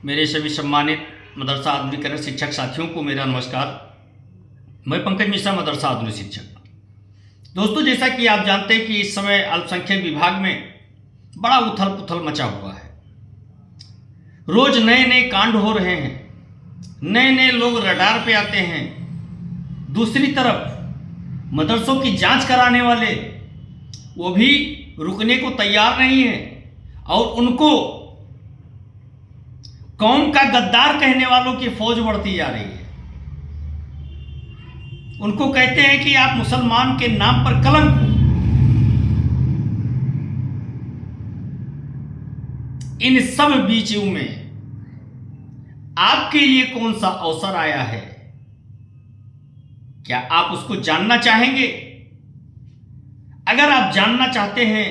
मेरे सभी सम्मानित मदरसा आधुनिकरण शिक्षक साथियों को मेरा नमस्कार। मैं पंकज मिश्रा, मदरसा आधुनिक शिक्षक। दोस्तों, जैसा कि आप जानते हैं कि इस समय अल्पसंख्यक विभाग में बड़ा उथल पुथल मचा हुआ है। रोज नए नए कांड हो रहे हैं, नए नए लोग रडार पे आते हैं। दूसरी तरफ मदरसों की जांच कराने वाले वो भी रुकने को तैयार नहीं है और उनको कौम का गद्दार कहने वालों की फौज बढ़ती जा रही है। उनको कहते हैं कि आप मुसलमान के नाम पर कलंक हो। इन सब बीचों में आपके लिए कौन सा अवसर आया है? क्या आप उसको जानना चाहेंगे? अगर आप जानना चाहते हैं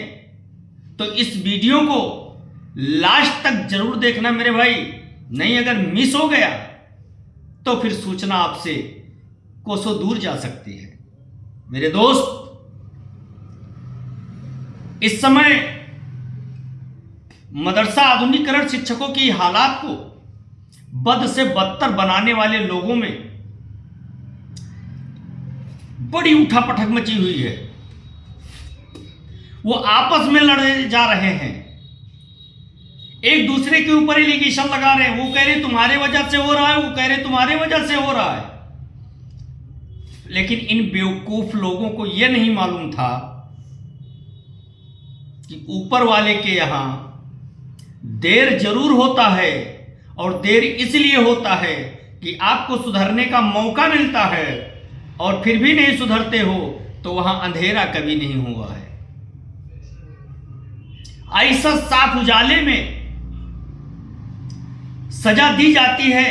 तो इस वीडियो को लास्ट तक जरूर देखना मेरे भाई। नहीं, अगर मिस हो गया तो फिर सूचना आपसे कोसों दूर जा सकती है। मेरे दोस्त, इस समय मदरसा आधुनिकरण शिक्षकों की हालात को बद से बदतर बनाने वाले लोगों में बड़ी उठापटक मची हुई है। वो आपस में लड़े जा रहे हैं, एक दूसरे के ऊपर एलिगेशन लगा रहे हैं। वो कह रहे तुम्हारे वजह से हो रहा है, वो कह रहे तुम्हारे वजह से हो रहा है। लेकिन इन बेवकूफ लोगों को यह नहीं मालूम था कि ऊपर वाले के यहां देर जरूर होता है, और देर इसलिए होता है कि आपको सुधरने का मौका मिलता है और फिर भी नहीं सुधरते हो तो वहां अंधेरा कभी नहीं हुआ है। ऐसा साफ उजाले में सजा दी जाती है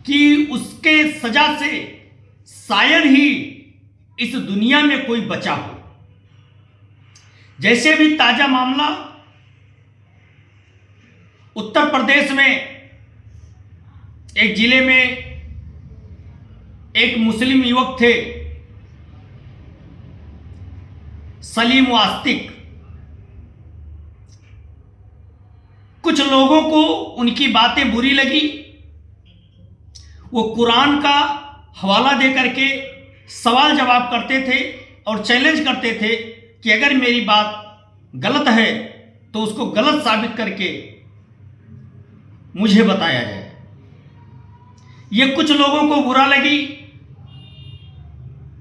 कि उसके सजा से शायद ही इस दुनिया में कोई बचा हो। जैसे भी ताजा मामला उत्तर प्रदेश में एक जिले में एक मुस्लिम युवक थे, सलीम वास्तिक। कुछ लोगों को उनकी बातें बुरी लगी। वो कुरान का हवाला दे करके सवाल जवाब करते थे और चैलेंज करते थे कि अगर मेरी बात गलत है तो उसको गलत साबित करके मुझे बताया जाए। ये कुछ लोगों को बुरा लगी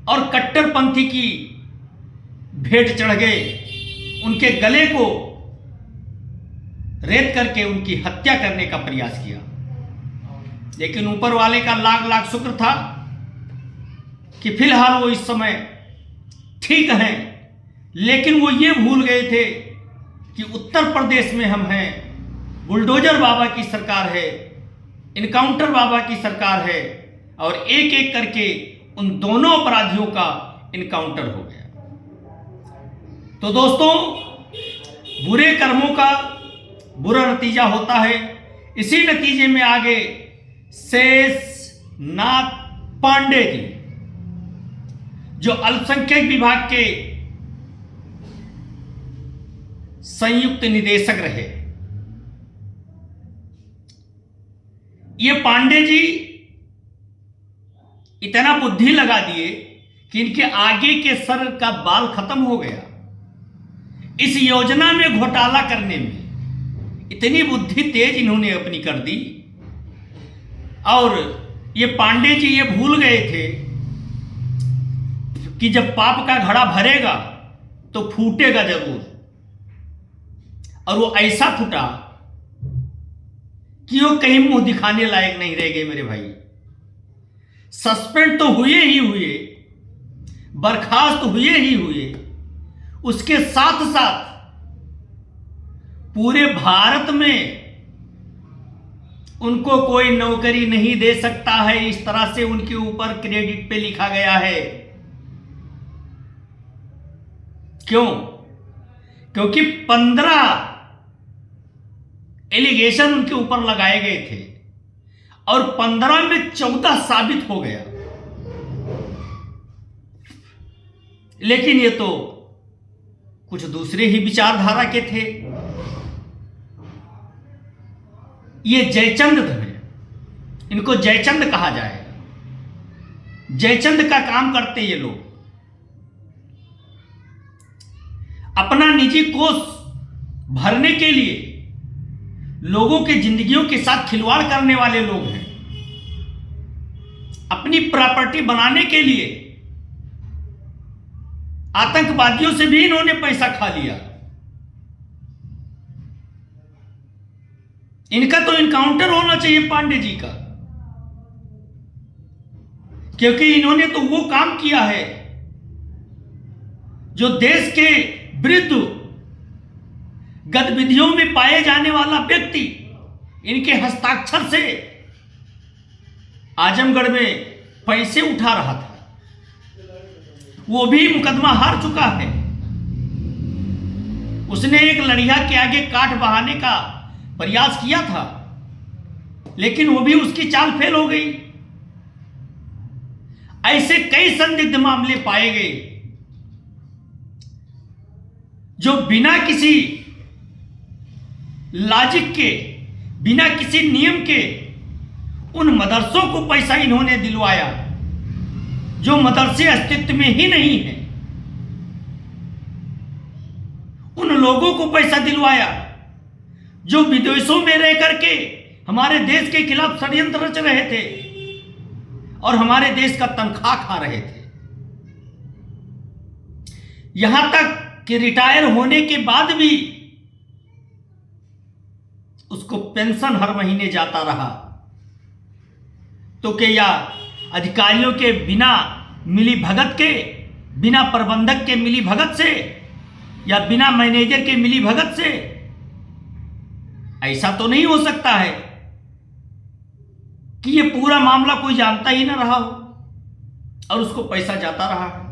और कट्टरपंथी की भेंट चढ़ गए। उनके गले को रेत करके उनकी हत्या करने का प्रयास किया। लेकिन ऊपर वाले का लाख लाख शुक्र था कि फिलहाल वो इस समय ठीक हैं। लेकिन वो ये भूल गए थे कि उत्तर प्रदेश में हम हैं, बुलडोजर बाबा की सरकार है, इनकाउंटर बाबा की सरकार है, और एक एक करके उन दोनों अपराधियों का इनकाउंटर हो गया। तो दोस्तों, बुरे कर्मों का बुरा नतीजा होता है। इसी नतीजे में आगे शेषनाथ पांडे जी, जो अल्पसंख्यक विभाग के संयुक्त निदेशक रहे, ये पांडे जी इतना बुद्धि लगा दिए कि इनके आगे के सर का बाल खत्म हो गया। इस योजना में घोटाला करने में इतनी बुद्धि तेज इन्होंने अपनी कर दी। और ये पांडे जी ये भूल गए थे कि जब पाप का घड़ा भरेगा तो फूटेगा जरूर। और वो ऐसा फूटा कि वो कहीं मुंह दिखाने लायक नहीं रह गए मेरे भाई। सस्पेंड तो हुए ही हुए, बर्खास्त हुए ही हुए, उसके साथ साथ पूरे भारत में उनको कोई नौकरी नहीं दे सकता है। इस तरह से उनके ऊपर क्रेडिट पे लिखा गया है। क्यों? क्योंकि 15 एलिगेशन उनके ऊपर लगाए गए थे और 15 में 14 साबित हो गया। लेकिन ये तो कुछ दूसरे ही विचारधारा के थे। ये जयचंद थे, इनको जयचंद कहा जाएगा। जयचंद का काम करते ये लोग, अपना निजी कोष भरने के लिए लोगों की जिंदगियों के साथ खिलवाड़ करने वाले लोग हैं। अपनी प्रॉपर्टी बनाने के लिए आतंकवादियों से भी इन्होंने पैसा खा लिया। इनका तो इनकाउंटर होना चाहिए पांडे जी का, क्योंकि इन्होंने तो वो काम किया है जो देश के विरुद्ध गतिविधियों में पाए जाने वाला व्यक्ति इनके हस्ताक्षर से आजमगढ़ में पैसे उठा रहा था, वो भी मुकदमा हार चुका है। उसने एक लड़िया के आगे काठ बहाने का प्रयास किया था, लेकिन वो भी उसकी चाल फेल हो गई। ऐसे कई संदिग्ध मामले पाए गए जो बिना किसी लॉजिक के, बिना किसी नियम के उन मदरसों को पैसा इन्होंने दिलवाया जो मदरसे अस्तित्व में ही नहीं है। उन लोगों को पैसा दिलवाया जो विदेशों में रह करके हमारे देश के खिलाफ षड्यंत्र रच रहे थे और हमारे देश का तनख्वाह खा रहे थे। यहां तक कि रिटायर होने के बाद भी उसको पेंशन हर महीने जाता रहा। तो क्या अधिकारियों के बिना मिली भगत के, बिना प्रबंधक के मिली भगत से, या बिना मैनेजर के मिली भगत से? ऐसा तो नहीं हो सकता है कि ये पूरा मामला कोई जानता ही ना रहा हो और उसको पैसा जाता रहा है।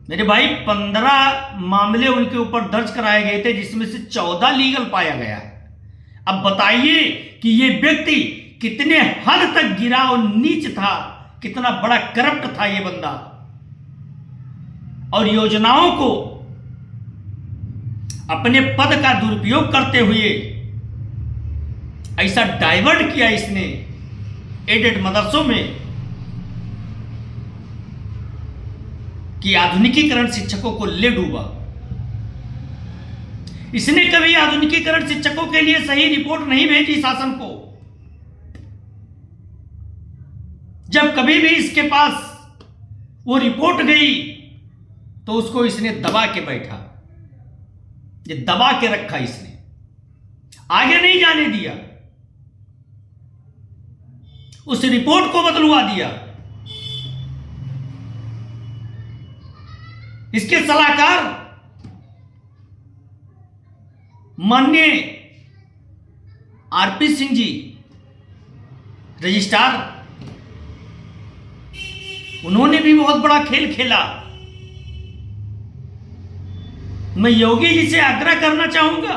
मेरे भाई 15 मामले उनके ऊपर दर्ज कराए गए थे, जिसमें से 14 लीगल पाया गया है। अब बताइए कि ये व्यक्ति कितने हद तक गिरा और नीच था, कितना बड़ा करप्ट था ये बंदा, और योजनाओं को अपने पद का दुरुपयोग करते हुए ऐसा डाइवर्ट किया इसने एडेड मदरसों में कि आधुनिकीकरण शिक्षकों को ले डूबा। इसने कभी आधुनिकीकरण शिक्षकों के लिए सही रिपोर्ट नहीं भेजी शासन को। जब कभी भी इसके पास वो रिपोर्ट गई तो उसको इसने दबा के बैठा, ये दबा के रखा, इसने आगे नहीं जाने दिया, उस रिपोर्ट को बदलवा दिया। इसके सलाहकार माननीय आरपी सिंह जी रजिस्ट्रार, उन्होंने भी बहुत बड़ा खेल खेला। मैं योगी जी से आग्रह करना चाहूंगा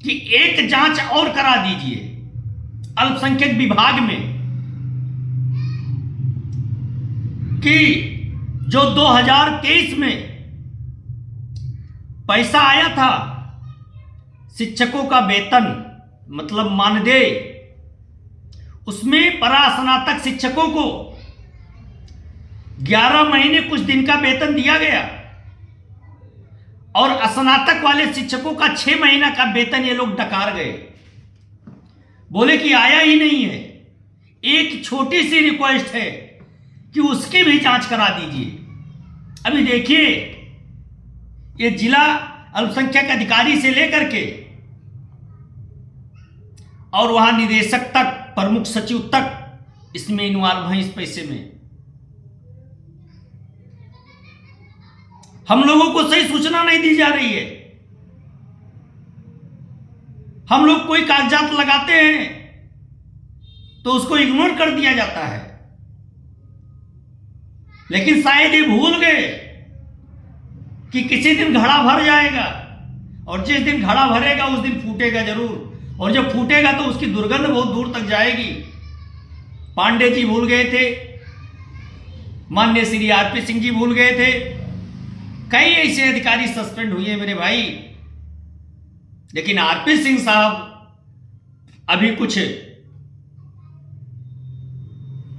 कि एक जांच और करा दीजिए अल्पसंख्यक विभाग में, कि जो 2023 में पैसा आया था शिक्षकों का वेतन, मतलब मानदेय, उसमें परास्नातक शिक्षकों को 11 महीने कुछ दिन का वेतन दिया गया और स्नातक वाले शिक्षकों का 6 महीना का वेतन ये लोग डकार गए, बोले कि आया ही नहीं है। एक छोटी सी रिक्वेस्ट है कि उसकी भी जांच करा दीजिए। अभी देखिए, ये जिला अल्पसंख्यक अधिकारी से लेकर के और वहां निदेशक तक, प्रमुख सचिव तक इसमें इन्वॉल्व हैं। इस पैसे में हम लोगों को सही सूचना नहीं दी जा रही है। हम लोग कोई कागजात लगाते हैं तो उसको इग्नोर कर दिया जाता है, लेकिन शायद ये भूल गए कि किसी दिन घड़ा भर जाएगा, और जिस दिन घड़ा भरेगा उस दिन फूटेगा जरूर, और जब फूटेगा तो उसकी दुर्गंध बहुत दूर तक जाएगी। पांडे जी भूल गए थे, माननीय श्री आरपी सिंह जी भूल गए थे, कई ऐसे अधिकारी सस्पेंड हुए हैं मेरे भाई, लेकिन आरपी सिंह साहब अभी कुछ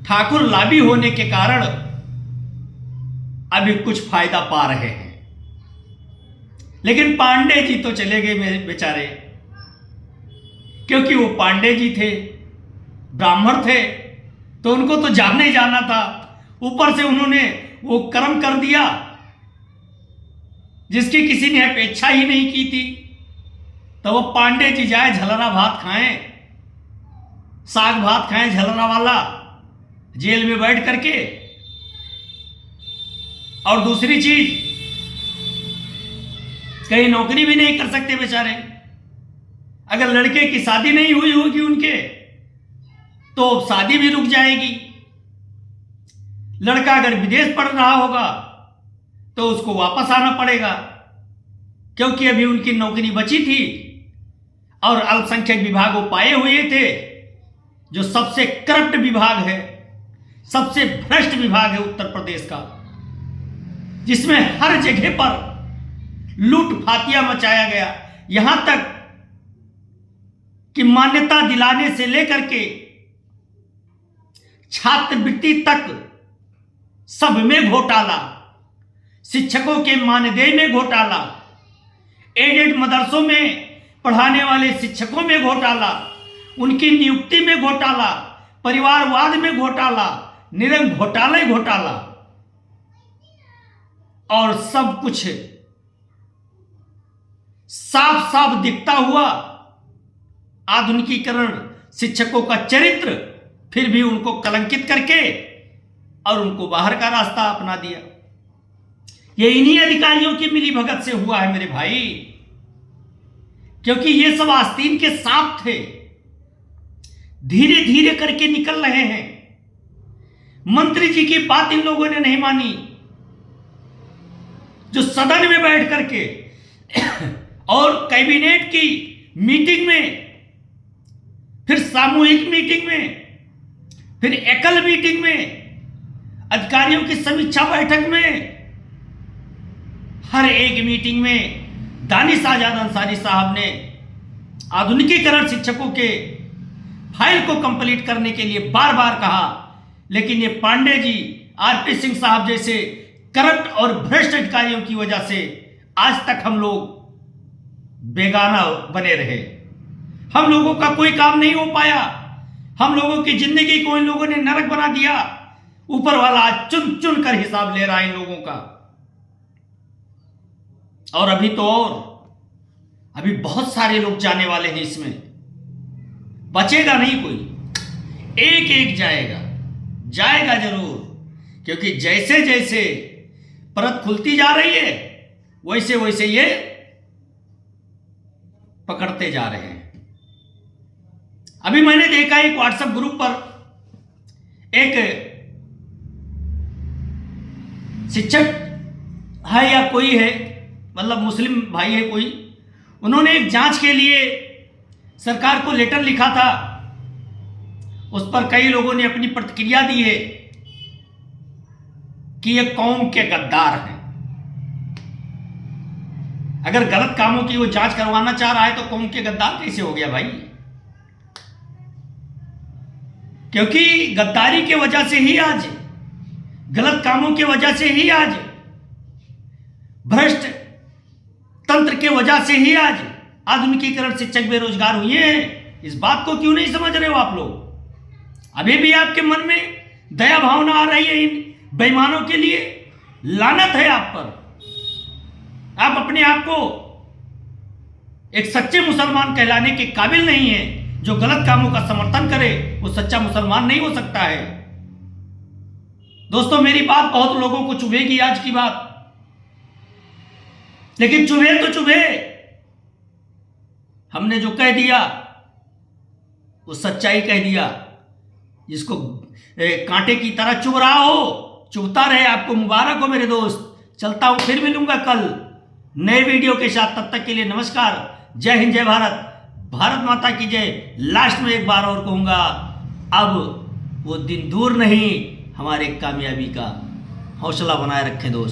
ठाकुर लाबी होने के कारण अभी कुछ फायदा पा रहे हैं। लेकिन पांडे जी तो चले गए मेरे बेचारे, क्योंकि वो पांडे जी थे, ब्राह्मण थे, तो उनको तो जाना ही जाना था। ऊपर से उन्होंने वो कर्म कर दिया जिसकी किसी ने अपेक्षा ही नहीं की थी। तो वो पांडे जी जाए झलरा भात खाएं, साग भात खाएं झलरा वाला, जेल में बैठ करके। और दूसरी चीज, कहीं नौकरी भी नहीं कर सकते बेचारे। अगर लड़के की शादी नहीं हुई होगी उनके, तो शादी भी रुक जाएगी। लड़का अगर विदेश पढ़ रहा होगा तो उसको वापस आना पड़ेगा, क्योंकि अभी उनकी नौकरी बची थी। और अल्पसंख्यक विभाग वो पाए हुए थे जो सबसे करप्ट विभाग है, सबसे भ्रष्ट विभाग है उत्तर प्रदेश का, जिसमें हर जगह पर लूट फातिया मचाया गया। यहां तक कि मान्यता दिलाने से लेकर के छात्रवृत्ति तक सब में घोटाला, शिक्षकों के मानदेय में घोटाला, एडेड मदरसों में पढ़ाने वाले शिक्षकों में घोटाला, उनकी नियुक्ति में घोटाला, परिवारवाद में घोटाला, निरंक घोटाला ही घोटाला। और सब कुछ साफ साफ दिखता हुआ आधुनिकीकरण, शिक्षकों का चरित्र, फिर भी उनको कलंकित करके और उनको बाहर का रास्ता अपना दिया। ये इन्हीं अधिकारियों की मिली भगत से हुआ है मेरे भाई, क्योंकि ये सब आस्तीन के सांप थे, धीरे धीरे करके निकल रहे हैं। मंत्री जी की बात इन लोगों ने नहीं मानी, जो सदन में बैठ करके और कैबिनेट की मीटिंग में, फिर सामूहिक मीटिंग में, फिर एकल मीटिंग में, अधिकारियों की समीक्षा बैठक में, हर एक मीटिंग में दानिश आजाद अंसारी साहब ने आधुनिकीकरण शिक्षकों के फाइल को कंप्लीट करने के लिए बार बार कहा। लेकिन ये पांडे जी, आरपी सिंह साहब जैसे करप्ट और भ्रष्ट अधिकारियों की वजह से आज तक हम लोग बेगाना बने रहे। हम लोगों का कोई काम नहीं हो पाया, हम लोगों की जिंदगी को इन लोगों ने नरक बना दिया। ऊपर वाला आज चुन चुन कर हिसाब ले रहा है इन लोगों का। और अभी तो अभी बहुत सारे लोग जाने वाले हैं, इसमें बचेगा नहीं कोई, एक एक जाएगा, जाएगा जरूर। क्योंकि जैसे जैसे परत खुलती जा रही है वैसे वैसे ये पकड़ते जा रहे हैं। अभी मैंने देखा एक व्हाट्सएप ग्रुप पर एक शिक्षक है या कोई है, मतलब मुस्लिम भाई है कोई, उन्होंने एक जांच के लिए सरकार को लेटर लिखा था। उस पर कई लोगों ने अपनी प्रतिक्रिया दी है कि ये कौम के गद्दार हैं। अगर गलत कामों की वो जांच करवाना चाह रहा है तो कौम के गद्दार कैसे हो गया भाई? क्योंकि गद्दारी के वजह से ही आज, गलत कामों के वजह से ही आज, भ्रष्ट तंत्र के वजह से ही आज आधुनिकीकरण शिक्षक बेरोजगार हुए हैं। इस बात को क्यों नहीं समझ रहे हो आप लोग? अभी भी आपके मन में दया भावना आ रही है इन बेईमानों के लिए? लानत है आप पर। आप अपने आप को एक सच्चे मुसलमान कहलाने के काबिल नहीं है। जो गलत कामों का समर्थन करे वो सच्चा मुसलमान नहीं हो सकता है। दोस्तों, मेरी बात बहुत लोगों को चुभेगी आज की बात, लेकिन चुभे तो चुभे। हमने जो कह दिया वो सच्चाई कह दिया। जिसको कांटे की तरह चुभ रहा हो, चुभता रहे। आपको मुबारक हो मेरे दोस्त। चलता हूं, फिर मिलूंगा कल नए वीडियो के साथ। तब तक के लिए नमस्कार। जय हिंद, जय भारत, भारत माता की जय। लास्ट में एक बार और कहूंगा, अब वो दिन दूर नहीं हमारे कामयाबी का। हौसला बनाए रखें दोस्त।